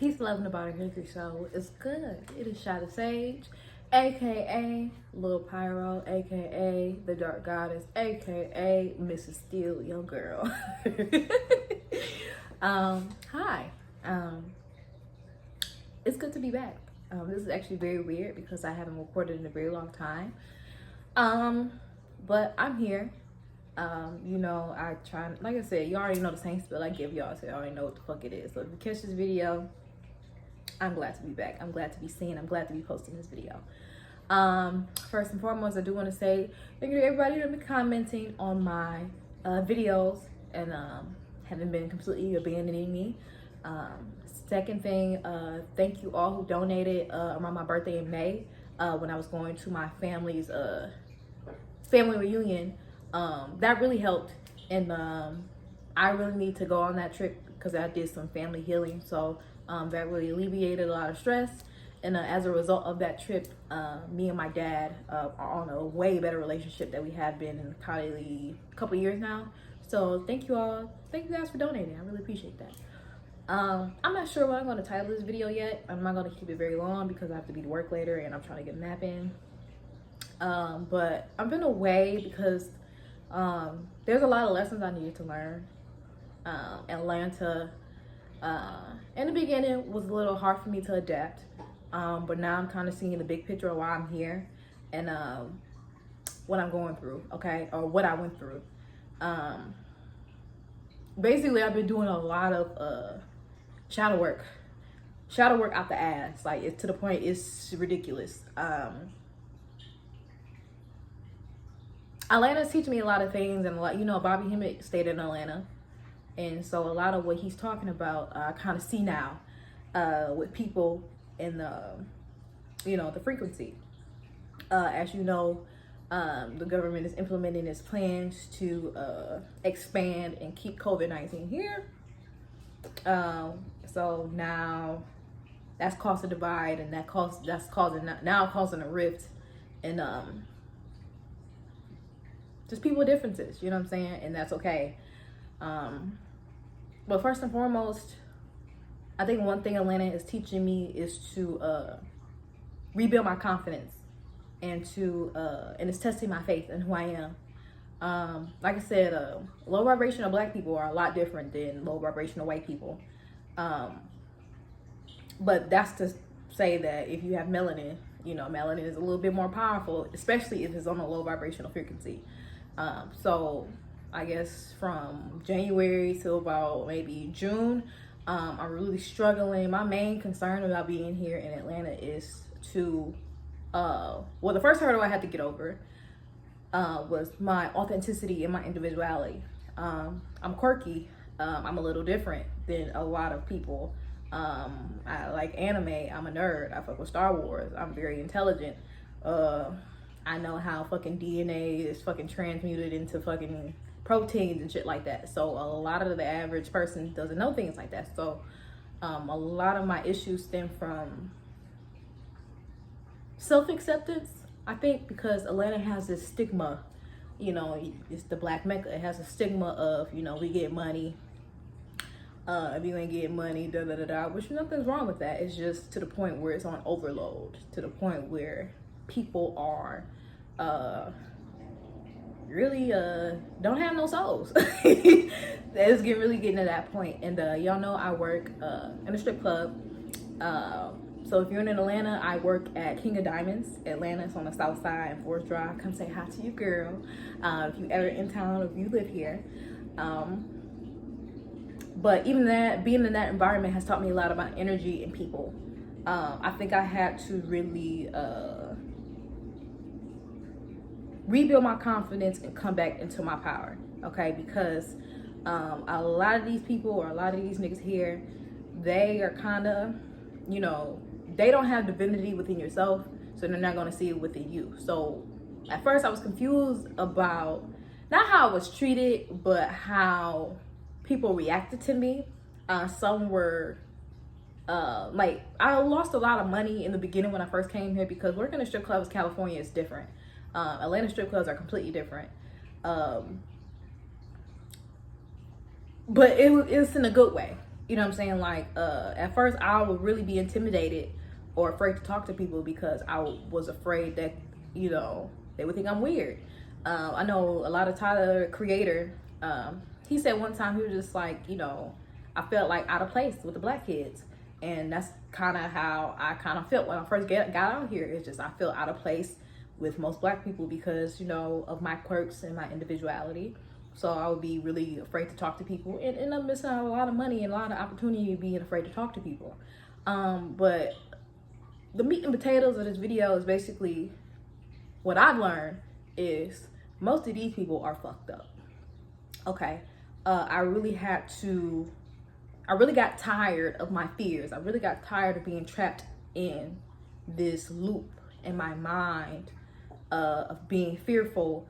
Peace, love, and about a Hickory Show. It's good. It is Shy the Sage, aka Lil Pyro, aka the Dark Goddess, aka Mrs. Steel, your girl. Hi. It's good to be back. This is actually very weird because I haven't recorded in a very long time. But I'm here. I try, like I said, you already know the same spiel I give y'all, so you already know what the fuck it is. So if you catch this video, I'm glad to be back. I'm glad to be seen. I'm glad to be posting this video. First and foremost, I do want to say thank you to everybody that been commenting on my videos and haven't been completely abandoning me. Second thing, thank you all who donated around my birthday in May when I was going to my family's family reunion. That really helped, and I really need to go on that trip because I did some family healing, so that really alleviated a lot of stress. And as a result of that trip, me and my dad are on a way better relationship that we have been in probably a couple years now. So thank you all. Thank you guys for donating. I really appreciate that. I'm not sure what I'm going to title this video yet. I'm not going to keep it very long because I have to be to work later and I'm trying to get a nap in. But I've been away because there's a lot of lessons I needed to learn. Atlanta, in the beginning, was a little hard for me to adapt. But now I'm kind of seeing the big picture of why I'm here and what I'm going through, okay? Or what I went through. Basically, I've been doing a lot of shadow work out the ass. Like, it's to the point it's ridiculous. Atlanta's teaching me a lot of things, and a lot, Bobby Hemmett stayed in Atlanta, and so a lot of what he's talking about I kind of see now with people in the frequency. As you know, the government is implementing its plans to expand and keep COVID-19 here. So now that's caused a divide, and that's causing a rift, and just people with differences, you know what I'm saying? And that's okay. But first and foremost, I think one thing Atlanta is teaching me is to rebuild my confidence and it's testing my faith in who I am. Like I said, low vibrational black people are a lot different than low vibrational white people. But that's to say that if you have melanin, melanin is a little bit more powerful, especially if it's on a low vibrational frequency. So I guess from January to about maybe June, I'm really struggling. My main concern about being here in Atlanta is to, the first hurdle I had to get over was my authenticity and my individuality. I'm quirky. I'm a little different than a lot of people. I like anime. I'm a nerd. I fuck with Star Wars. I'm very intelligent. I know how fucking DNA is fucking transmuted into fucking proteins and shit like that. So a lot of the average person doesn't know things like that. So a lot of my issues stem from self-acceptance, I think, because Atlanta has this stigma, it's the black Mecca. It has a stigma of, we get money. If you ain't getting money, which nothing's wrong with that. It's just to the point where it's on overload, to the point where people are really don't have no souls. It's really getting to that point. And y'all know I work in a strip club. So if you're in Atlanta, I work at King of Diamonds. Atlanta, it's on the south side in Forest Drive. Come say hi to your girl if you ever in town or if you live here. But even that, being in that environment has taught me a lot about energy and people. I think I had to really rebuild my confidence and come back into my power, okay? Because a lot of these people, or a lot of these niggas here, they are kind of, they don't have divinity within yourself, so they're not going to see it within you. So at first I was confused about not how I was treated, but how people reacted to me. Some were like, I lost a lot of money in the beginning when I first came here because working in strip clubs, California, is different. Atlanta strip clubs are completely different. But it's in a good way. You know what I'm saying? Like, at first I would really be intimidated or afraid to talk to people because I was afraid that, you know, they would think I'm weird. I know a lot of Tyler, Creator, he said one time, he was just like, you know, I felt like out of place with the black kids. And that's kind of how I kind of felt when I first got out here. It's just, I feel out of place with most black people because, you know, of my quirks and my individuality. So I would be really afraid to talk to people and end up missing out a lot of money and a lot of opportunity being afraid to talk to people. But the meat and potatoes of this video is basically what I've learned is most of these people are fucked up. Okay. I really got tired of my fears. I really got tired of being trapped in this loop in my mind of being fearful.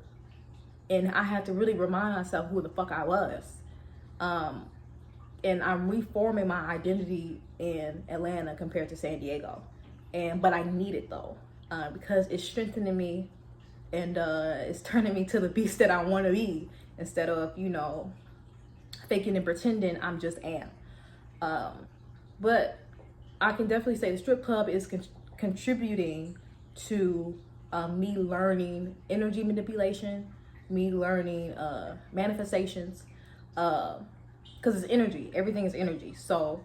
And I had to really remind myself who the fuck I was. And I'm reforming my identity in Atlanta compared to San Diego. But I need it though, because it's strengthening me and it's turning me to the beast that I want to be instead of, you know, faking and pretending I'm just am. But I can definitely say the strip club is contributing to me learning energy manipulation, me learning manifestations, because it's energy. Everything is energy. So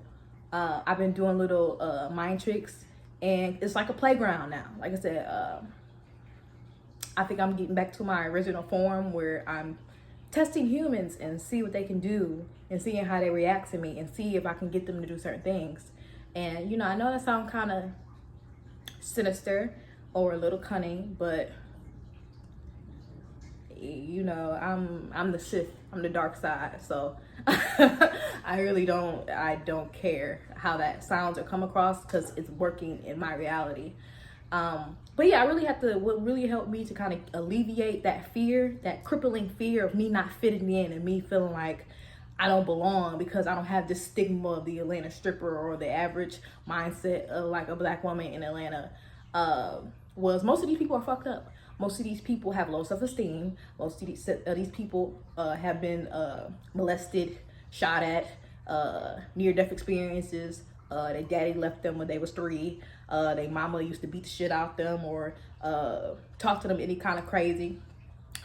I've been doing little mind tricks, and it's like a playground now. Like I said, I think I'm getting back to my original form where I'm testing humans and see what they can do and seeing how they react to me and see if I can get them to do certain things. And, you know, I know that sounds kind of sinister or a little cunning, but, you know, I'm the Sith, I'm the dark side. So I don't care how that sounds or come across because it's working in my reality. But yeah, what really helped me to kind of alleviate that fear, that crippling fear of me not fitting in and me feeling like I don't belong because I don't have this stigma of the Atlanta stripper or the average mindset of like a black woman in Atlanta, was most of these people are fucked up. Most of these people have low self-esteem. Most of these people have been molested, shot at, near-death experiences. Their daddy left them when they was 3. Their mama used to beat the shit out them or talk to them any kind of crazy.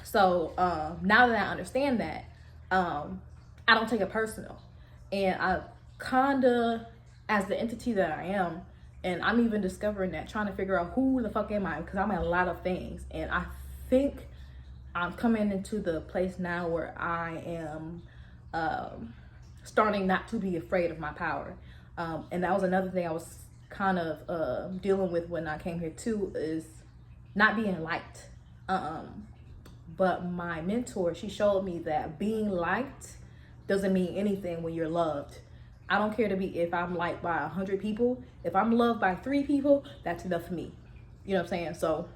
So now that I understand that, I don't take it personal. And I kinda, as the entity that I am, and I'm even discovering that, trying to figure out who the fuck am I, because I'm a lot of things. And I think I'm coming into the place now where I am starting not to be afraid of my power. And that was another thing I was kind of dealing with when I came here too, is not being liked. But my mentor, she showed me that being liked doesn't mean anything when you're loved. I don't care if I'm liked by 100 people. If I'm loved by 3 people, that's enough for me. You know what I'm saying? So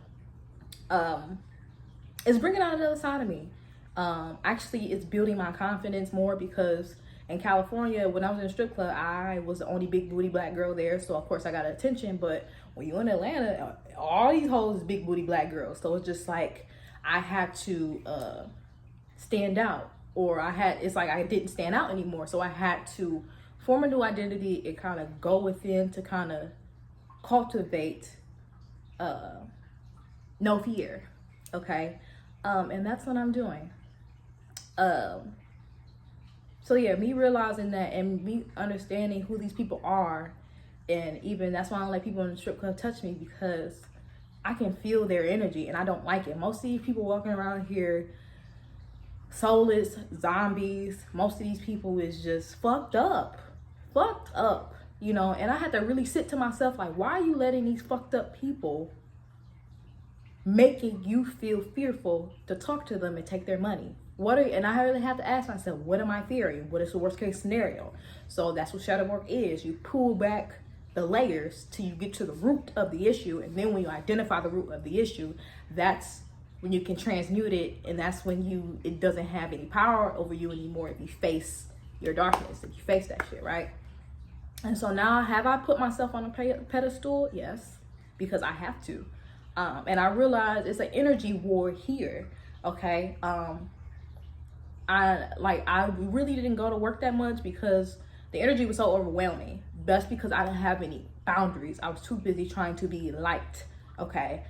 it's bringing out another side of me. Actually, it's building my confidence more because in California, when I was in a strip club, I was the only big booty black girl there. So, of course, I got attention. But when you're in Atlanta, all these hoes is big booty black girls. So, it's just like I had to stand out. Or it's like I didn't stand out anymore. So, I had to form a new identity and kind of go within to kind of cultivate no fear. Okay? And that's what I'm doing. So yeah, me realizing that and me understanding who these people are, and even that's why I don't let people in the strip club touch me, because I can feel their energy and I don't like it. Most of these people walking around here, soulless zombies, most of these people is just fucked up, you know. And I had to really sit to myself like, why are you letting these fucked up people making you feel fearful to talk to them and take their money? And I really have to ask myself, what am I fearing? What is the worst case scenario? So that's what shadow work is. You pull back the layers till you get to the root of the issue. And then when you identify the root of the issue, that's when you can transmute it. And that's when it doesn't have any power over you anymore if you face your darkness, if you face that shit, right? And so now, have I put myself on a pedestal? Yes, because I have to. And I realize it's an energy war here, okay? I really didn't go to work that much because the energy was so overwhelming. That's because I didn't have any boundaries. I was too busy trying to be liked. Okay.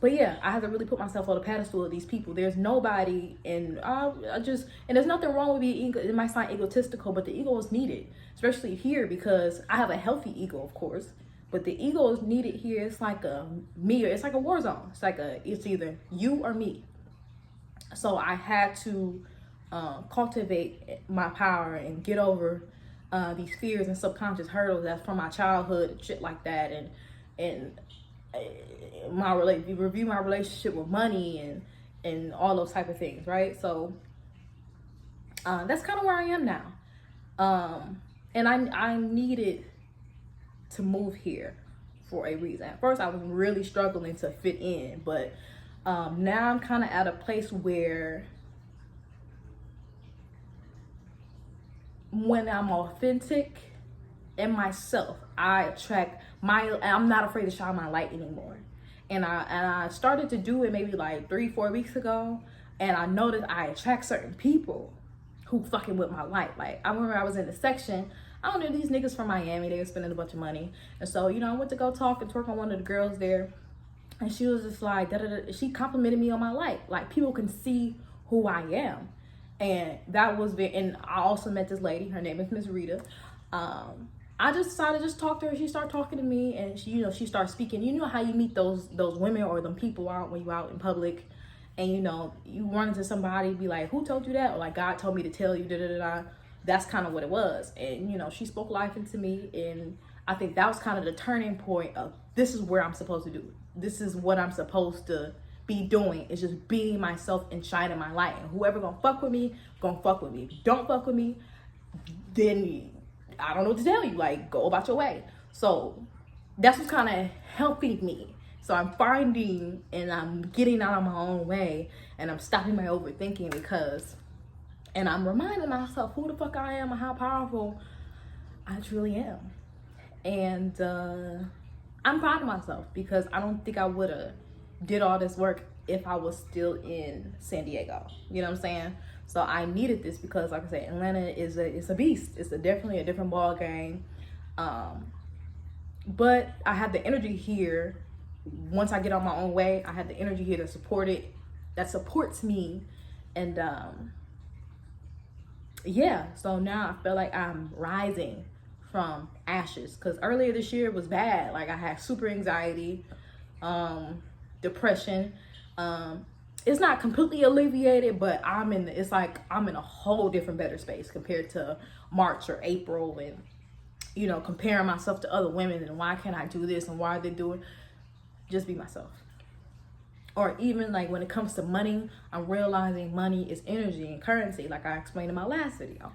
But yeah, I had to really put myself on the pedestal of these people. There's nobody, and and there's nothing wrong with being ego. It might sound egotistical, but the ego is needed, especially here, because I have a healthy ego, of course, but the ego is needed here. It's like a me, or it's like a war zone. It's either you or me. So I had to cultivate my power and get over these fears and subconscious hurdles that's from my childhood and shit like that, and review my relationship with money and all those type of things, right? So that's kind of where I am now. And I needed to move here for a reason. At first I was really struggling to fit in, but now I'm kind of at a place where when I'm authentic in myself, I'm not afraid to shine my light anymore. And I started to do it maybe like 3-4 weeks ago, and I noticed I attract certain people who fucking with my light. Like, I remember I was in the section, I don't know, these niggas from Miami, they were spending a bunch of money, and so, you know, I went to go talk and twerk on one of the girls there, and she was just like, she complimented me on my light. Like, people can see who I am. And that was and I also met this lady, her name is Miss Rita. I just decided to just talk to her. She started talking to me, and she started speaking. You know how you meet those women or them people out when you out in public, and you run into somebody, be like, who told you that? Or like, God told me to tell you, da da da da. That's kind of what it was. And she spoke life into me, and I think that was kind of the turning point of, this is where I'm supposed to do. This is what I'm supposed to be doing, is just being myself and shining my light. And whoever gonna fuck with me, gonna fuck with me. If you don't fuck with me, then I don't know what to tell you. Like, go about your way. So that's what's kind of helping me. So I'm finding and I'm getting out of my own way, and I'm stopping my overthinking, and I'm reminding myself who the fuck I am and how powerful I truly am. And I'm proud of myself, because I don't think I would have did all this work if I was still in San Diego. You know what I'm saying? So I needed this, because like I said, Atlanta is a beast. It's definitely a different ball game. But I have the energy here. Once I get on my own way, I have the energy here to support it, that supports me. And yeah, so now I feel like I'm rising from ashes, because earlier this year was bad. Like, I had super anxiety, depression. It's not completely alleviated, but it's like I'm in a whole different better space compared to March or April, and comparing myself to other women, and why can't I do this, and why are they doing. Just be myself. Or even like when it comes to money, I'm realizing money is energy and currency, like I explained in my last video.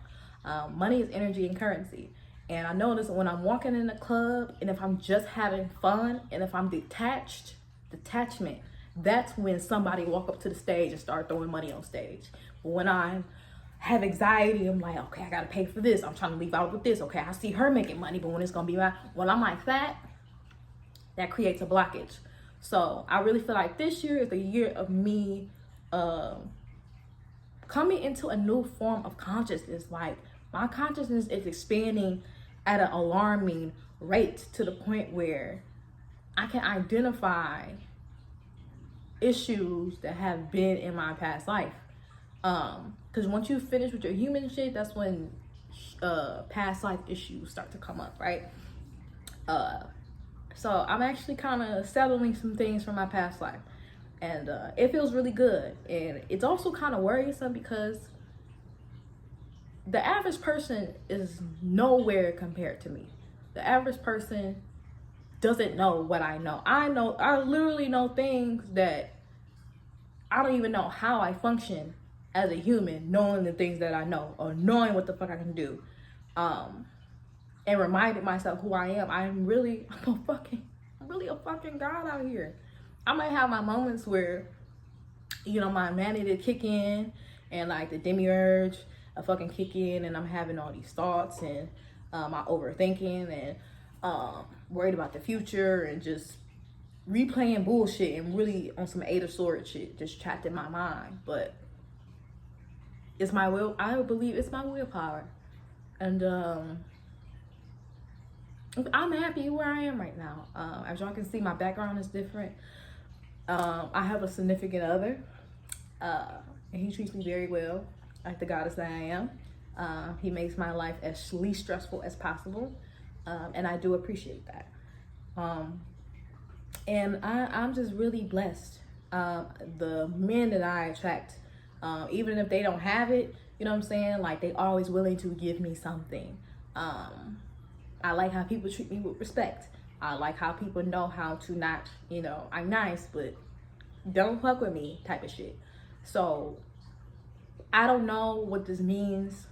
Money is energy and currency. And I notice when I'm walking in the club, and if I'm just having fun, and if I'm detachment, that's when somebody walk up to the stage and start throwing money on stage. But when I have anxiety, I'm like, okay, I gotta pay for this. I'm trying to leave out with this. Okay, I see her making money, but when it's gonna be when I'm like that creates a blockage. So I really feel like this year is the year of me coming into a new form of consciousness. Like, my consciousness is expanding at an alarming rate, to the point where I can identify issues that have been in my past life. Because once you finish with your human shit, that's when past life issues start to come up, right? So I'm actually kind of settling some things from my past life, and it feels really good. And it's also kind of worrisome, because the average person is nowhere compared to me. The average person doesn't know what I know. I literally know things that I don't even know how I function as a human, knowing the things that I know, or knowing what the fuck I can do. And reminded myself who I am. I'm really a fucking god out here. I might have my moments where, my humanity kick in, and like the demiurge fucking kick in, and I'm having all these thoughts, and my overthinking, and worried about the future, and just replaying bullshit, and really on some Eight of Swords shit, just trapped in my mind. But it's my will. I believe it's my willpower. And I'm happy where I am right now. As y'all can see, my background is different. I have a significant other, and he treats me very well, like the goddess that I am. He makes my life as least stressful as possible, and I do appreciate that. And I'm just really blessed. The men that I attract, even if they don't have it, you know what I'm saying? Like, they always willing to give me something. I like how people treat me with respect. I like how people know how to not, you know, I'm nice, but don't fuck with me type of shit. So I don't know what this means,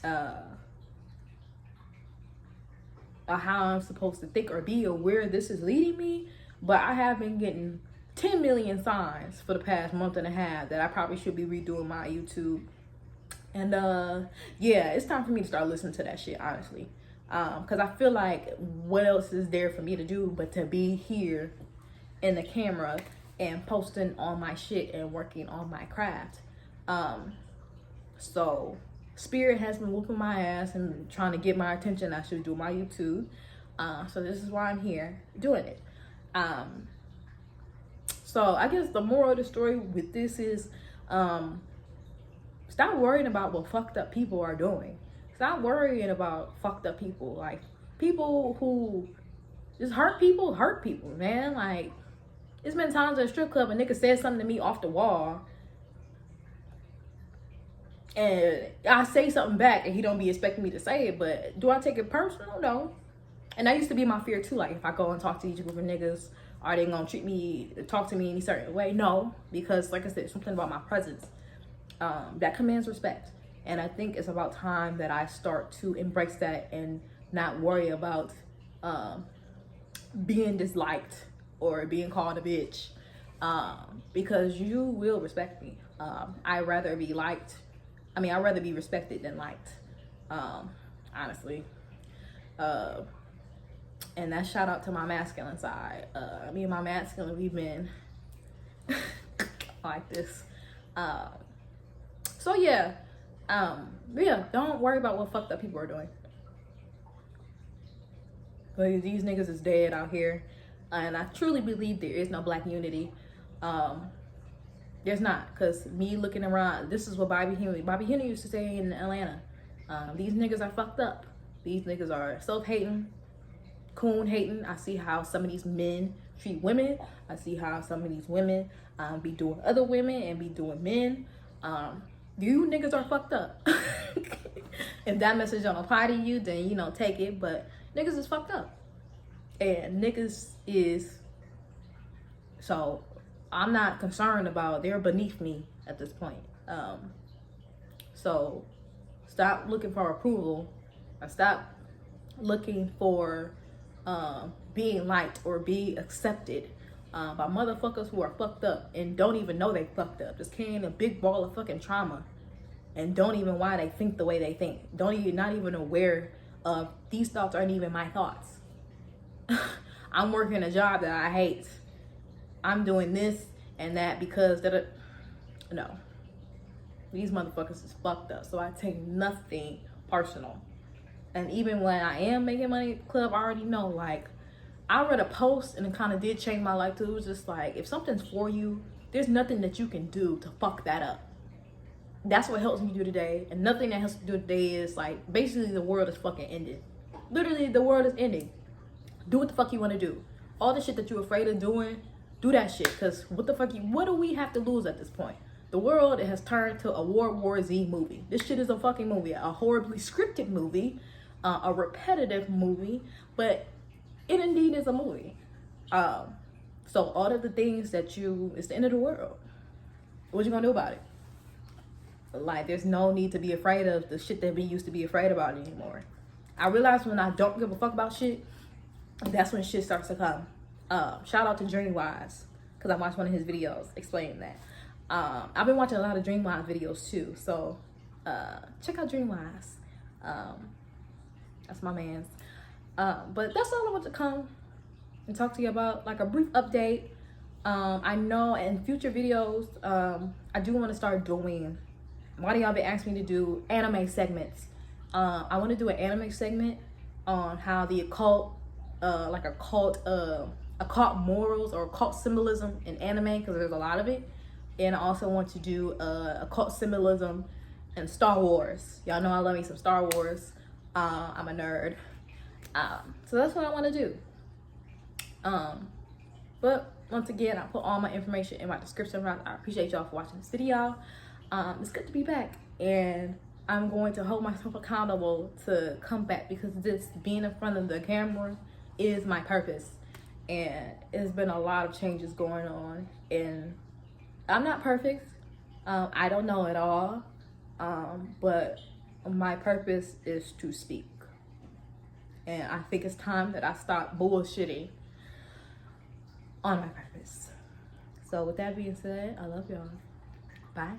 or how I'm supposed to think or be, or where this is leading me, but I have been getting 10 million signs for the past month and a half that I probably should be redoing my YouTube. And yeah, it's time for me to start listening to that shit, honestly. Because I feel like, what else is there for me to do but to be here in the camera and posting on my shit and working on my craft. So Spirit has been whooping my ass and trying to get my attention. I should do my YouTube. So this is why I'm here doing it. So I guess the moral of the story with this is, stop worrying about what fucked up people are doing. Stop worrying about fucked up people. Like, people who just hurt people, man. Like, it's been times at a strip club a nigga said something to me off the wall, and I say something back and he don't be expecting me to say it, but do I take it personal? No. And that used to be my fear too. Like, if I go and talk to these group of niggas, are they gonna talk to me any certain way? No, because like I said, something about my presence that commands respect. And I think it's about time that I start to embrace that and not worry about being disliked or being called a bitch, because you will respect me. I'd rather be respected than liked, honestly. And that shout out to my masculine side. Me and my masculine, we've been like this. So yeah. Yeah, don't worry about what fucked up people are doing. Like, these niggas is dead out here, and I truly believe there is no black unity. There's not, cause me looking around, this is what Bobby Henry used to say in Atlanta. These niggas are fucked up. These niggas are self-hating, coon hating. I see how some of these men treat women. I see how some of these women be doing other women and be doing men. You niggas are fucked up. If that message don't apply to you, then, you know, take it. But niggas is fucked up. And niggas is... So, I'm not concerned about... They're beneath me at this point. So, stop looking for approval. Or stop looking for being liked or be accepted by motherfuckers who are fucked up and don't even know they fucked up. Just carrying a big ball of fucking trauma and don't even why they think the way they think. Not even aware of these thoughts aren't even my thoughts. I'm working a job that I hate. I'm doing this and that because no. These motherfuckers is fucked up. So I take nothing personal. And even when I am making money at the club, I already know, like, I read a post and it kind of did change my life too. It was just like, if something's for you, there's nothing that you can do to fuck that up. That's what helps me do today. And nothing that helps me do today is like, basically the world is fucking ending. Literally, the world is ending. Do what the fuck you want to do. All the shit that you're afraid of doing, do that shit. Because what do we have to lose at this point? The world has turned to a World War Z movie. This shit is a fucking movie. A horribly scripted movie. A repetitive movie. But it indeed is a movie. So all of the things it's the end of the world. What you gonna do about it? Like, there's no need to be afraid of the shit that we used to be afraid about anymore. I realize when I don't give a fuck about shit, that's when shit starts to come. Shout out to Dreamwise, because I watched one of his videos explaining that. I've been watching a lot of Dreamwise videos too, so check out Dreamwise. That's my man's. But that's all I want to come and talk to you about, like a brief update. I know in future videos, I do want to start doing a lot of y'all been asking me to do anime segments. I want to do an anime segment on how the occult, like occult morals or occult symbolism in anime, because there's a lot of it. And I also want to do occult symbolism in Star Wars. Y'all know I love me some Star Wars. I'm a nerd. So that's what I want to do. But once again, I put all my information in my description. I appreciate y'all for watching this video. It's good to be back, and I'm going to hold myself accountable to come back, because this being in front of the camera is my purpose. And there's been a lot of changes going on, and I'm not perfect. I don't know it all, but my purpose is to speak. And I think it's time that I stop bullshitting on my purpose. So with that being said, I love y'all. Bye.